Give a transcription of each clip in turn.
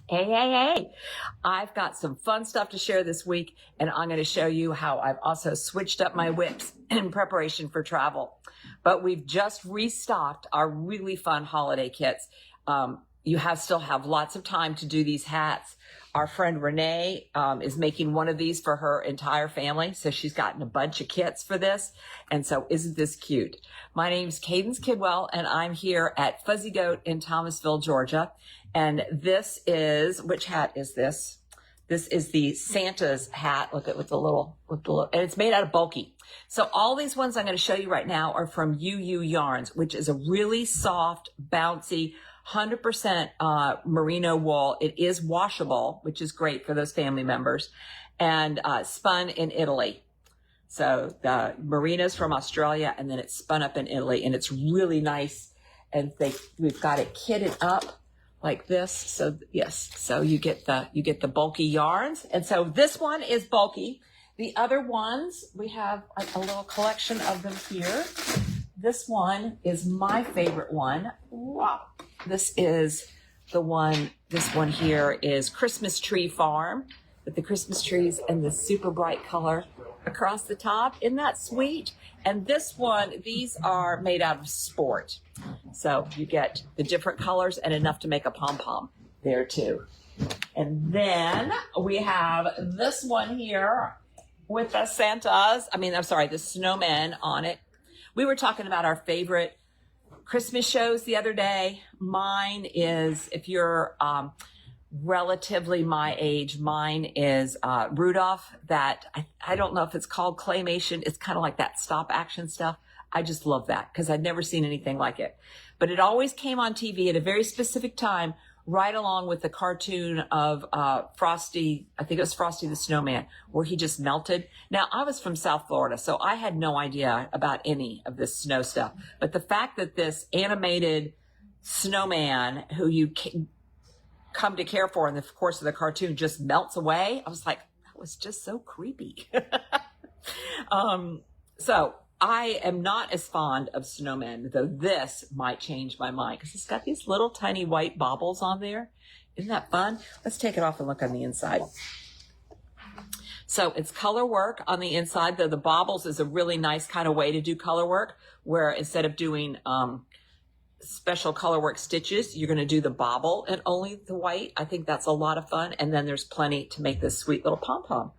Hey. I've got some fun stuff to share this week, and I'm going to show you how I've also switched up my whips in preparation for travel. But we've just restocked our really fun holiday kits. You still have lots of time to do these hats. Our friend Renee is making one of these for her entire family. So she's gotten a bunch of kits for this. And so isn't this cute? My name's Cadence Kidwell, and I'm here at Fuzzy Goat in Thomasville, Georgia. And this is, which hat is this? This is the Santa's hat. Look at with the little, and it's made out of bulky. So all these ones I'm going to show you right now are from UU Yarns, which is a really soft, bouncy, 100% merino wool. It is washable, which is great for those family members, and spun in Italy. So the merino's from Australia, and then it's spun up in Italy, and it's really nice. And we've got it kitted up like this. So yes, so you get the bulky yarns, and so this one is bulky. The other ones, we have a little collection of them here. This one is my favorite one. Wow. This is the one, this one here is Christmas Tree Farm with the Christmas trees and the super bright color across the top. Isn't that sweet? And this one, these are made out of sport. So you get the different colors and enough to make a pom-pom there too. And then we have this one here with the Santas, the snowmen on it. We were talking about our favorite Christmas shows the other day. Mine is, if you're relatively my age, mine is Rudolph. That I don't know if it's called claymation. It's kind of like that stop action stuff. I just love that because I'd never seen anything like it. But it always came on TV at a very specific time, right along with the cartoon of Frosty, I think it was Frosty the Snowman, where he just melted. Now, I was from South Florida, so I had no idea about any of this snow stuff. But the fact that this animated snowman who you come to care for in the course of the cartoon just melts away, I was like, that was just so creepy. So I am not as fond of snowmen, though this might change my mind because it's got these little tiny white baubles on there. Isn't that fun? Let's take it off and look on the inside. So it's color work on the inside, though the baubles is a really nice kind of way to do color work, where instead of doing special color work stitches, you're going to do the bauble and only the white. I think that's a lot of fun. And then there's plenty to make this sweet little pom-pom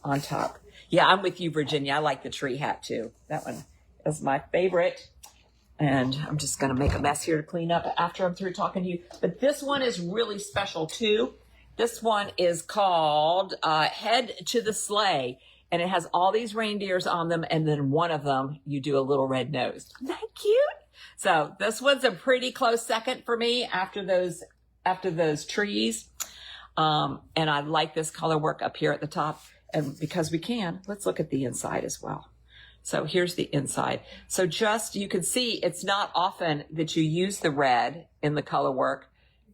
on top. Yeah, I'm with you, Virginia. I like the tree hat too. That one is my favorite. And I'm just going to make a mess here to clean up after I'm through talking to you. But this one is really special too. This one is called Head to the Sleigh. And it has all these reindeers on them. And then one of them, you do a little red nose. Isn't that cute? So this one's a pretty close second for me after those trees. And I like this color work up here at the top. And because we can, let's look at the inside as well. So here's the inside. So you can see it's not often that you use the red in the color work,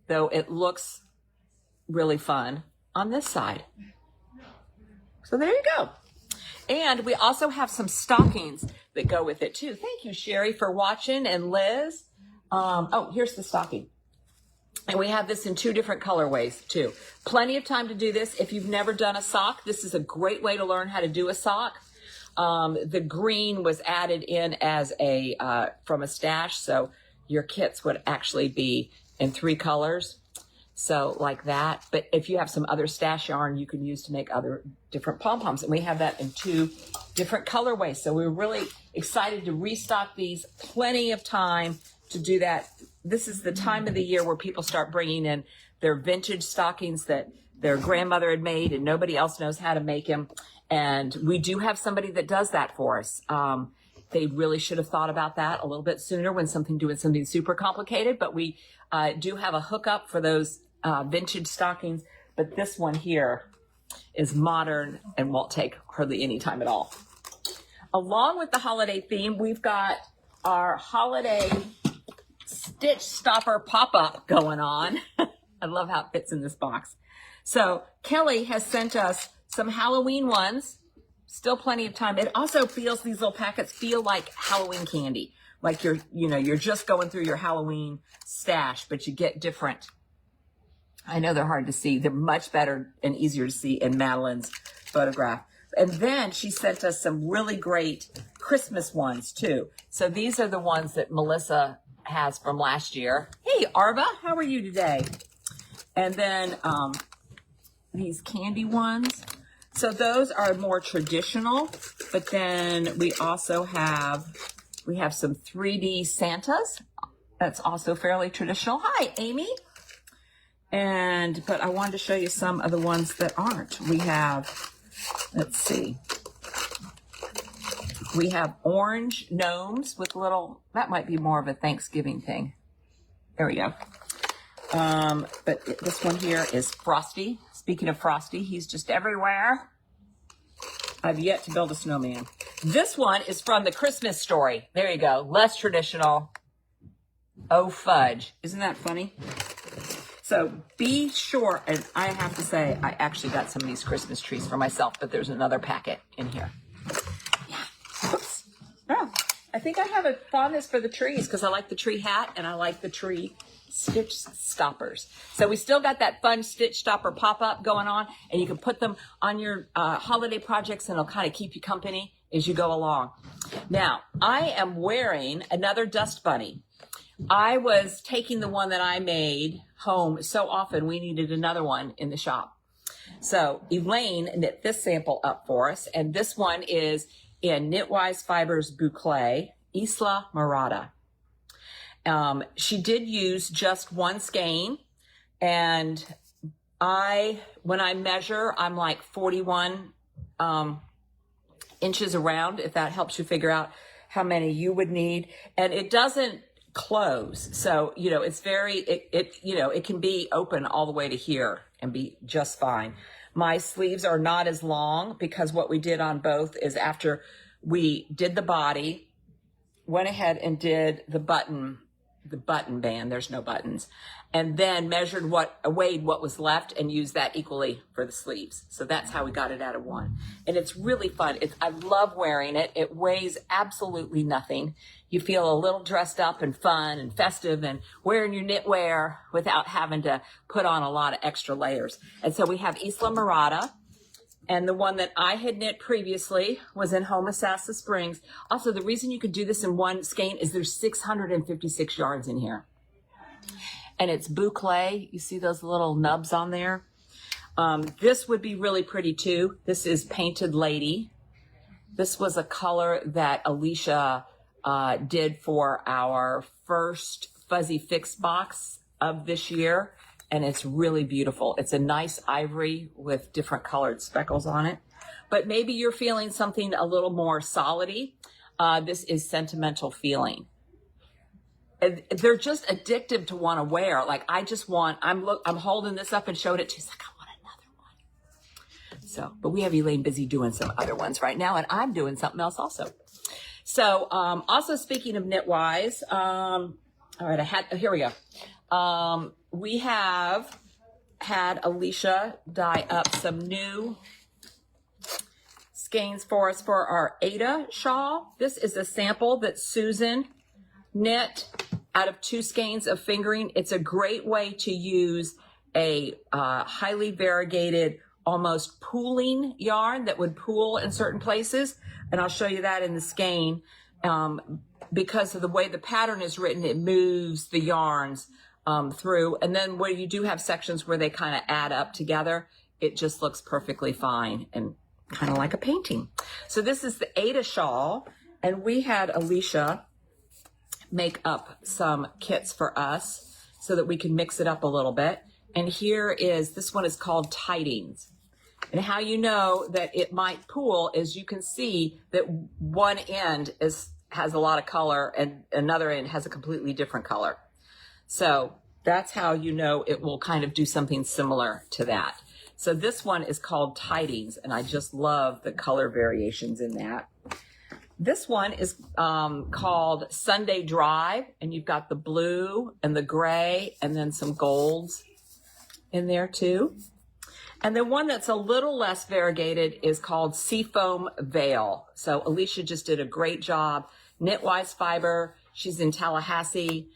though it looks really fun on this side. So there you go. And we also have some stockings that go with it too. Thank you, Sherry, for watching, and Liz. Here's the stocking. And we have this in 2 different colorways too. Plenty of time to do this. If you've never done a sock, this is a great way to learn how to do a sock. The green was added in as from a stash, so your kits would actually be in 3 colors. So like that. But if you have some other stash yarn, you can use to make other different pom-poms. And we have that in 2 different colorways. So we're really excited to restock these. Plenty of time to do that. This is the time of the year where people start bringing in their vintage stockings that their grandmother had made and nobody else knows how to make them. And we do have somebody that does that for us. They really should have thought about that a little bit sooner when doing something super complicated. But we do have a hookup for those vintage stockings. But this one here is modern and won't take hardly any time at all. Along with the holiday theme, we've got our holiday stitch stopper pop-up going on. I love how it fits in this box. So Kelly has sent us some Halloween ones. Still plenty of time. It also feels, these little packets feel like Halloween candy. Like you're just going through your Halloween stash, but you get different I know they're hard to see. They're much better and easier to see in Madeline's photograph. And then she sent us some really great Christmas ones too. So these are the ones that Melissa has from last year. Hey, Arva, how are you today? And then these candy ones. So those are more traditional, but then we also have, some 3D Santas. That's also fairly traditional. Hi, Amy. But I wanted to show you some of the ones that aren't. We have, let's see. We have orange gnomes with little, that might be more of a Thanksgiving thing. There we go. But this one here is Frosty. Speaking of Frosty, he's just everywhere. I've yet to build a snowman. This one is from the Christmas Story. There you go. Less traditional. Oh, fudge. Isn't that funny? So be sure, and I have to say, I actually got some of these Christmas trees for myself, but there's another packet in here. Yeah. Oops. Oh, I think I have a fondness for the trees because I like the tree hat and I like the tree stitch stoppers. So we still got that fun stitch stopper pop-up going on, and you can put them on your holiday projects and it'll kind of keep you company as you go along. Now, I am wearing another dust bunny. I was taking the one that I made home so often we needed another one in the shop. So Elaine knit this sample up for us, and this one is in KnitWise Fibers Boucle, Isla Morada. She did use just one skein, and when I measure, I'm like 41 inches around, if that helps you figure out how many you would need. And it doesn't close. So, it's it can be open all the way to here and be just fine. My sleeves are not as long because what we did on both is after we did the body, went ahead and did the button band, there's no buttons, and then weighed what was left and used that equally for the sleeves. So that's how we got it out of one. And it's really fun. I love wearing it. It weighs absolutely nothing. You feel a little dressed up and fun and festive and wearing your knitwear without having to put on a lot of extra layers. And so we have Isla Morada. And the one that I had knit previously was in Homosassa Springs. Also, the reason you could do this in one skein is there's 656 yards in here. And it's boucle. You see those little nubs on there? This would be really pretty too. This is Painted Lady. This was a color that Alicia did for our first Fuzzy Fix box of this year. And it's really beautiful. It's a nice ivory with different colored speckles on it. But maybe you're feeling something a little more solidy. This is Sentimental Feeling. And they're just addictive to want to wear. Like I'm holding this up and showed it. She's like, I want another one. So, but we have Elaine busy doing some other ones right now, and I'm doing something else also. So, also speaking of KnitWise, all right, here we go. We have had Alicia dye up some new skeins for us for our Adah Shawl. This is a sample that Susan knit out of 2 skeins of fingering. It's a great way to use a highly variegated, almost pooling yarn that would pool in certain places. And I'll show you that in the skein. Because of the way the pattern is written, it moves the yarns through. And then where you do have sections where they kind of add up together, it just looks perfectly fine and kind of like a painting. So this is the Adah Shawl, and we had Alicia make up some kits for us so that we can mix it up a little bit. And this one is called Tidings. And how you know that it might pool is you can see that one end has a lot of color and another end has a completely different color. So that's how you know it will kind of do something similar to that. So this one is called Tidings, and I just love the color variations in that. This one is called Sunday Drive, and you've got the blue and the gray and then some golds in there too. And the one that's a little less variegated is called Seafoam Veil. So Alicia just did a great job. KnitWise Fiber, she's in Tallahassee.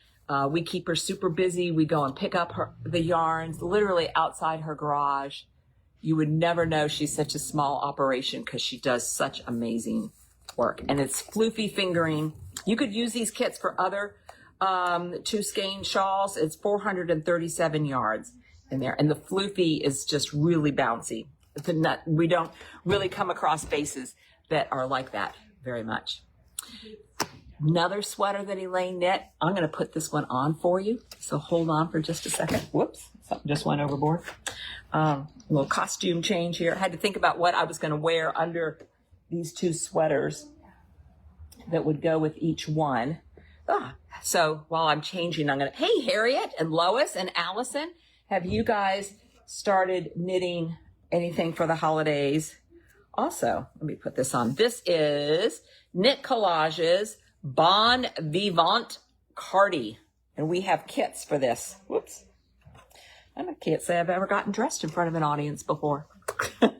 We keep her super busy. We go and pick up the yarns literally outside her garage. You would never know she's such a small operation because she does such amazing work. And it's floofy fingering. You could use these kits for other two skein shawls. It's 437 yards in there. And the floofy is just really bouncy. It's a nut. We don't really come across bases that are like that very much. Another sweater that Elaine knit. I'm going to put this one on for you. So hold on for just a second. Whoops, something just went overboard. A little costume change here. I had to think about what I was going to wear under these two sweaters that would go with each one. So while I'm changing, I'm going to, hey, Harriet and Lois and Allison, have you guys started knitting anything for the holidays? Also, let me put this on. This is Knit Collage's Bon Vivant Cardi. And we have kits for this. Whoops. I can't say I've ever gotten dressed in front of an audience before. All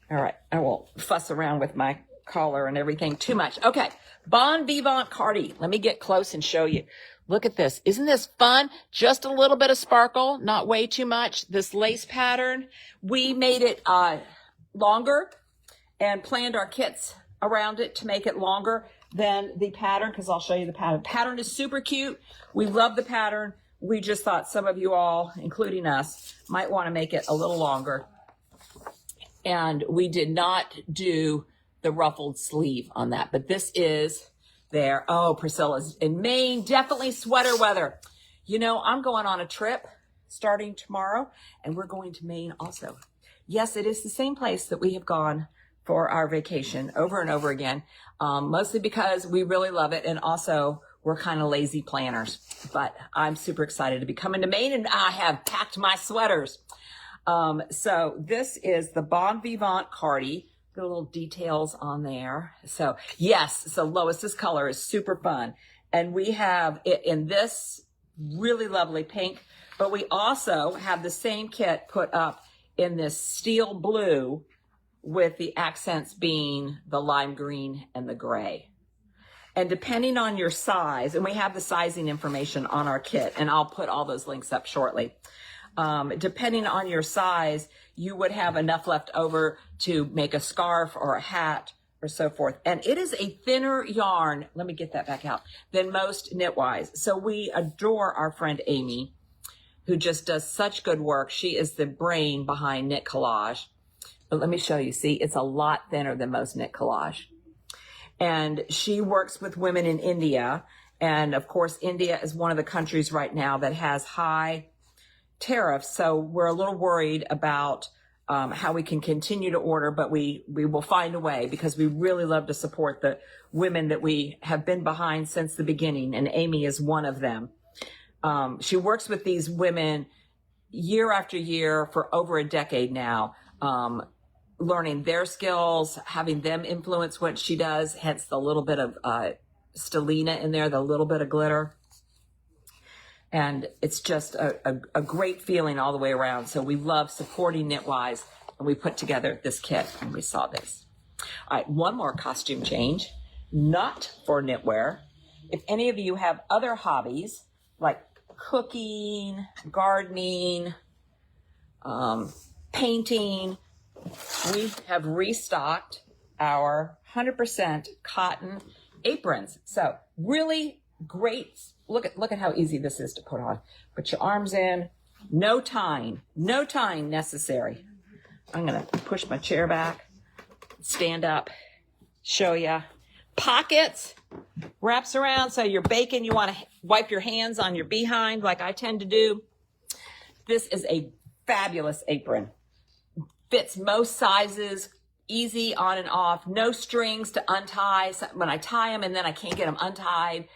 right. I won't fuss around with my collar and everything too much. Okay. Bon Vivant Cardi. Let me get close and show you. Look at this. Isn't this fun? Just a little bit of sparkle, not way too much. This lace pattern, we made it longer and planned our kits around it to make it longer than the pattern, because I'll show you the pattern. Pattern is super cute. We love the pattern. We just thought some of you all, including us, might want to make it a little longer. And we did not do the ruffled sleeve on that, but this is there. Oh, Priscilla's in Maine, definitely sweater weather. You know, I'm going on a trip starting tomorrow, and we're going to Maine also. Yes, it is the same place that we have gone for our vacation over and over again, mostly because we really love it, and also we're kind of lazy planners. But I'm super excited to be coming to Maine, and I have packed my sweaters. So this is the Bon Vivant Cardi. The little details on there. So yes, so Lois's color is super fun. And we have it in this really lovely pink, but we also have the same kit put up in this steel blue with the accents being the lime green and the gray. And depending on your size, and we have the sizing information on our kit, and I'll put all those links up shortly. Depending on your size, you would have enough left over to make a scarf or a hat or so forth. And it is a thinner yarn, let me get that back out, than most KnitWise. So we adore our friend Amy, who just does such good work. She is the brain behind Knit Collage. But let me show you. See, it's a lot thinner than most Knit Collage. And she works with women in India. And of course, India is one of the countries right now that has high tariffs. So we're a little worried about how we can continue to order, but we will find a way, because we really love to support the women that we have been behind since the beginning. And Amy is one of them. She works with these women year after year for over a decade now, learning their skills, having them influence what she does, hence the little bit of stellina in there, the little bit of glitter. And it's just a great feeling all the way around. So we love supporting KnitWise, and we put together this kit and we saw this. All right, one more costume change, not for knitwear. If any of you have other hobbies like cooking, gardening, painting, we have restocked our 100% cotton aprons. So really great. Look at how easy this is to put on. Put your arms in, no tying necessary. I'm gonna push my chair back, stand up, show ya. Pockets, wraps around, so you're baking, you wanna wipe your hands on your behind like I tend to do. This is a fabulous apron. Fits most sizes, easy on and off, no strings to untie. So when I tie them and then I can't get them untied,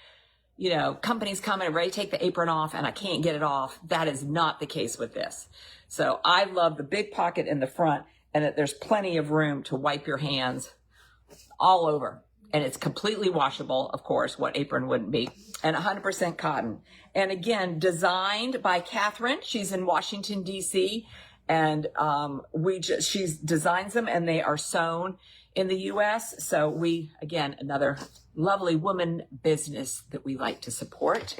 you know, companies come and ready to take the apron off and I can't get it off. That is not the case with this. So I love the big pocket in the front, and that there's plenty of room to wipe your hands all over. And it's completely washable, of course, what apron wouldn't be, and 100% cotton. And again, designed by Catherine. She's in Washington, D.C., and she designs them, and they are sewn in the U.S. So we, again, another lovely woman business that we like to support,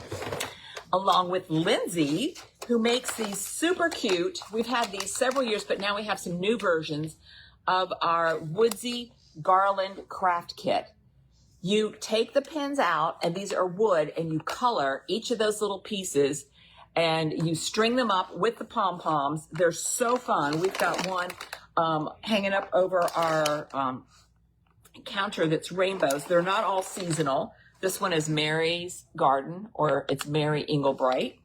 along with Lindsay, who makes these super cute. We've had these several years, but now we have some new versions of our Woodsy Garland craft kit. You take the pins out, and these are wood, and you color each of those little pieces, and you string them up with the pom-poms. They're so fun. We've got one hanging up over our counter that's rainbows. They're not all seasonal. This one is Mary's Garden, or it's Mary Englebright.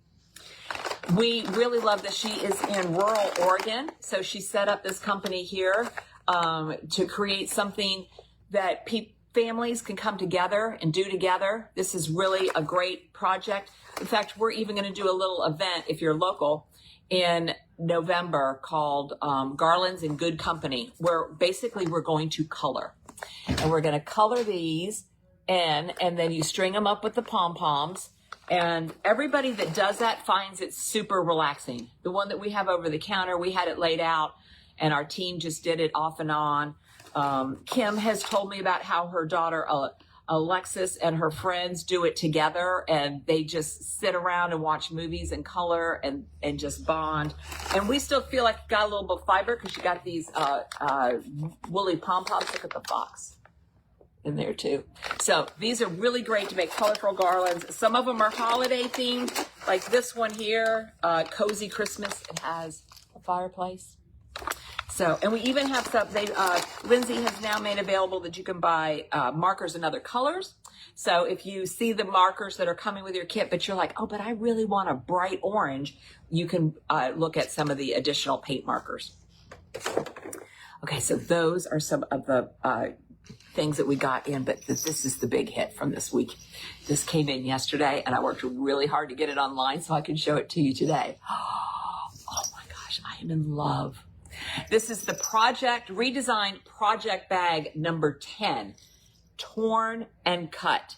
We really love that she is in rural Oregon, so she set up this company here to create something that families can come together and do together. This is really a great project. In fact, we're even going to do a little event, if you're local, in November called Garland's in Good Company, where basically we're going to color. And we're going to color these in, and then you string them up with the pom-poms. And everybody that does that finds it super relaxing. The one that we have over the counter, we had it laid out, and our team just did it off and on. Kim has told me about how her daughter Alexis and her friends do it together, and they just sit around and watch movies and color and just bond. And we still feel like you got a little bit of fiber because you got these woolly pom-poms. Look at the fox in there too. So these are really great to make colorful garlands. Some of them are holiday themed, like this one here, Cozy Christmas. It has a fireplace. So, and we even have stuff, Lindsay has now made available that you can buy markers in other colors. So if you see the markers that are coming with your kit, but you're like, oh, but I really want a bright orange, you can look at some of the additional paint markers. Okay, so those are some of the things that we got in, but this is the big hit from this week. This came in yesterday, and I worked really hard to get it online so I can show it to you today. Oh my gosh, I am in love. This is the redesigned project bag number 10, torn and cut.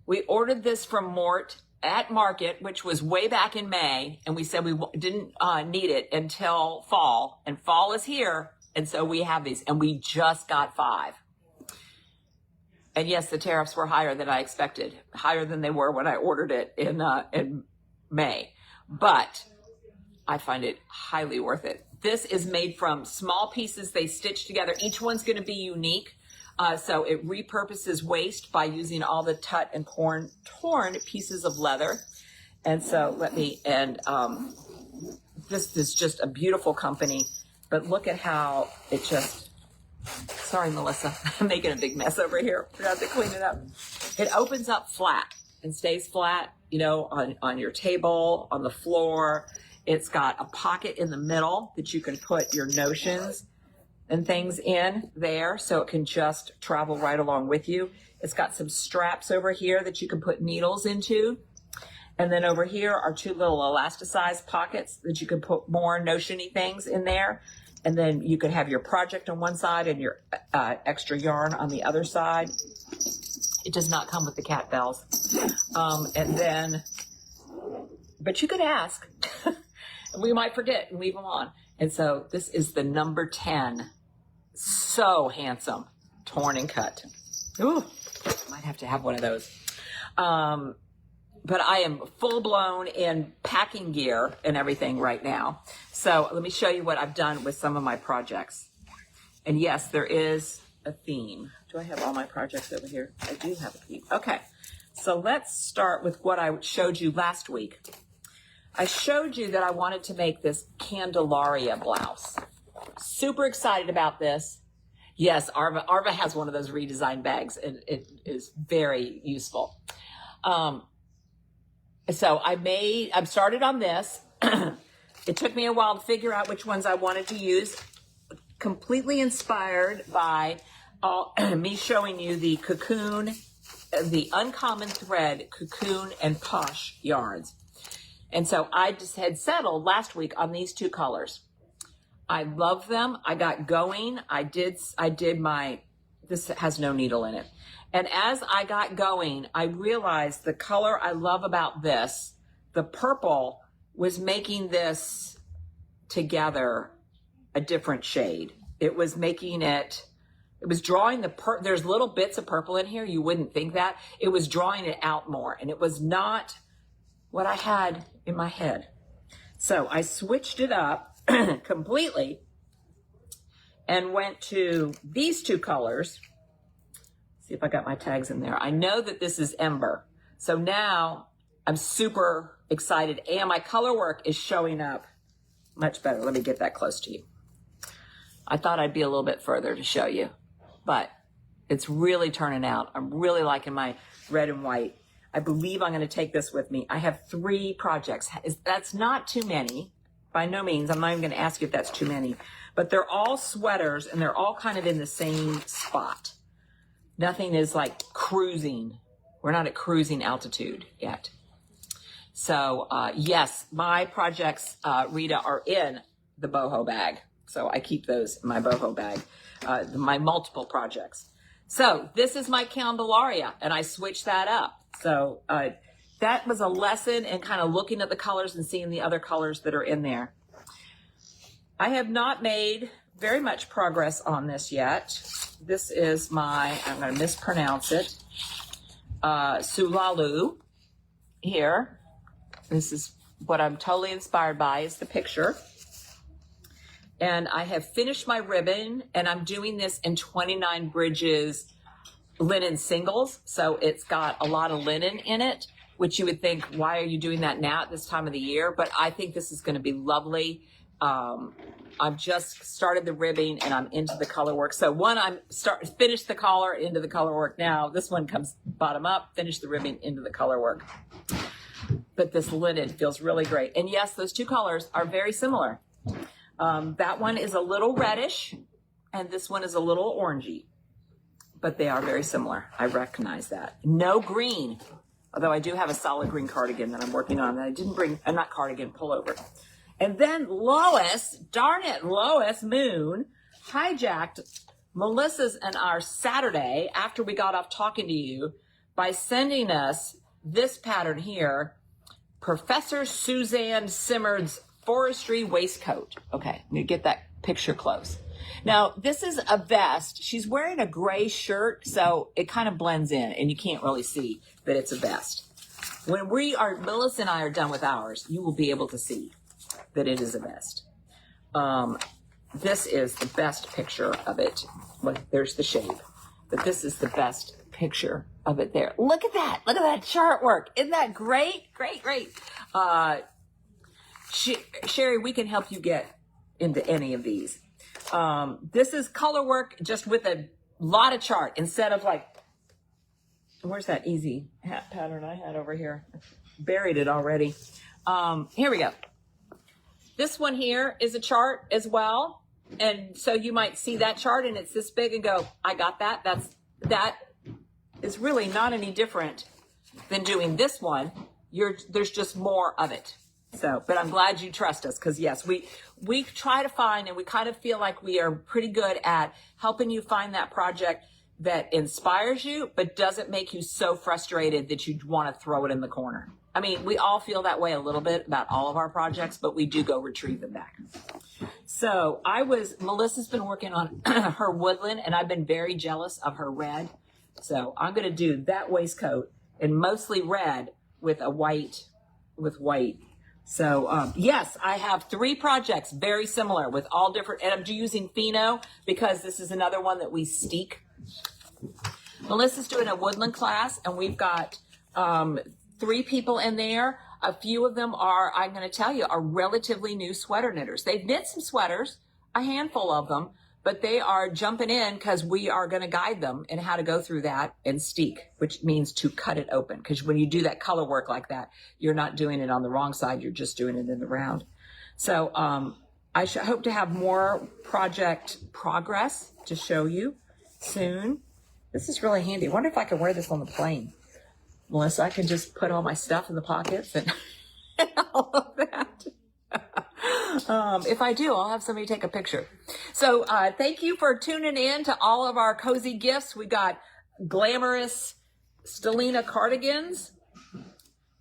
We ordered this from Mort at market, which was way back in May, and we said we didn't need it until fall, and fall is here, and so we have these, and we just got 5. And yes, the tariffs were higher than I expected, higher than they were when I ordered it in May, but I find it highly worth it. This is made from small pieces they stitch together. Each one's going to be unique. So it repurposes waste by using all the tut and torn pieces of leather. And so this is just a beautiful company, but look at how it just, sorry, Melissa, I'm making a big mess over here. Forgot to clean it up. It opens up flat and stays flat, you know, on your table, on the floor. It's got a pocket in the middle that you can put your notions and things in there, so it can just travel right along with you. It's got some straps over here that you can put needles into. And then over here are 2 little elasticized pockets that you can put more notion-y things in there. And then you could have your project on one side and your extra yarn on the other side. It does not come with the cat bells. But you could ask. We might forget and leave them on. And so this is the number 10. So handsome. Torn and cut. Ooh, might have to have one of those. But I am full blown in packing gear and everything right now. So let me show you what I've done with some of my projects. And yes, there is a theme. Do I have all my projects over here? I do have a theme. Okay. So let's start with what I showed you last week. I showed you that I wanted to make this Candelaria blouse. Super excited about this. Yes, Arva has one of those redesigned bags, and it is very useful. So I started on this. It took me a while to figure out which ones I wanted to use. Completely inspired by me showing you the cocoon, the Uncommon Thread cocoon and Posh yarns. And so I just had settled last week on these 2 colors. I love them. I got going. I did this has no needle in it. And as I got going, I realized the color I love about this, the purple, was making this together a different shade. It was making it It was drawing there's little bits of purple in here. You wouldn't think that. It was drawing it out more, and it was not what I had in my head. So I switched it up completely and went to these two colors. See if I got my tags in there. I know that this is Ember. So now I'm super excited, and my color work is showing up much better. Let me get that close to you. I thought I'd be a little bit further to show you, but it's really turning out. I'm really liking my red and white. I believe I'm going to take this with me. I have 3 projects. That's not too many. By no means. I'm not even going to ask you if that's too many. But they're all sweaters, and they're all kind of in the same spot. Nothing is like cruising. We're not at cruising altitude yet. So, yes, my projects, Rita, are in the boho bag. So I keep those in my boho bag, my multiple projects. So this is my Candelaria, and I switched that up. So that was a lesson in kind of looking at the colors and seeing the other colors that are in there. I have not made very much progress on this yet. This is my, I'm going to mispronounce it, Sulalu here. This is what I'm totally inspired by, is the picture. And I have finished my ribbon, and I'm doing this in 29 Bridges linen singles. So it's got a lot of linen in it, which you would think, why are you doing that now at this time of the year? But I think this is going to be lovely. I've just started the ribbing, and I'm into the color work. So one, finished the collar, into the color work now. This one comes bottom up, finish the ribbing, into the color work. But this linen feels really great. And yes, those 2 colors are very similar. That one is a little reddish, and this one is a little orangey, but they are very similar. I recognize that. No green, although I do have a solid green cardigan that I'm working on that I didn't bring, not cardigan, pullover. And then Lois, darn it, Lois Moon hijacked Melissa's and our Saturday after we got off talking to you by sending us this pattern here, Professor Suzanne Simard's forestry waistcoat. Okay, let me get that picture close. Now, this is a vest. She's wearing a gray shirt, so it kind of blends in, and you can't really see that it's a vest. When Melissa and I are done with ours, you will be able to see that it is a vest. This is the best picture of it. Look, there's the shape, but this is the best picture of it there. Look at that. Look at that chart work. Isn't that great? Great, great. Sherry, we can help you get into any of these. This is color work just with a lot of chart instead of like, where's that easy hat pattern I had over here? Buried it already. Here we go. This one here is a chart as well. And so you might see that chart and it's this big and go, I got that. That is really not any different than doing this one. There's just more of it. So, but I'm glad you trust us, because yes, we try to find, and we kind of feel like we are pretty good at helping you find that project that inspires you, but doesn't make you so frustrated that you want to throw it in the corner. I mean, we all feel that way a little bit about all of our projects, but we do go retrieve them back. So Melissa's been working on her woodland, and I've been very jealous of her red. So I'm going to do that waistcoat in mostly red with white. So, yes, I have 3 projects very similar with all different, and I'm using Pheno because this is another one that we steek. Melissa's doing a woodland class, and we've got 3 people in there. A few of them are, I'm going to tell you, are relatively new sweater knitters. They've knit some sweaters, a handful of them, but they are jumping in because we are going to guide them in how to go through that and steek, which means to cut it open. Because when you do that color work like that, you're not doing it on the wrong side. You're just doing it in the round. So I hope to have more project progress to show you soon. This is really handy. I wonder if I can wear this on the plane. Melissa, I can just put all my stuff in the pockets and all of that. If I do, I'll have somebody take a picture. So thank you for tuning in to all of our cozy gifts. We got glamorous Stellina cardigans.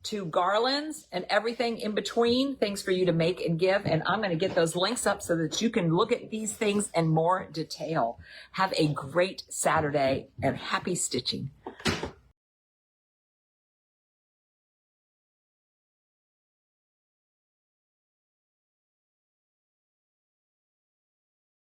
to garlands and everything in between, things for you to make and give. And I'm going to get those links up so that you can look at these things in more detail. Have a great Saturday and happy stitching.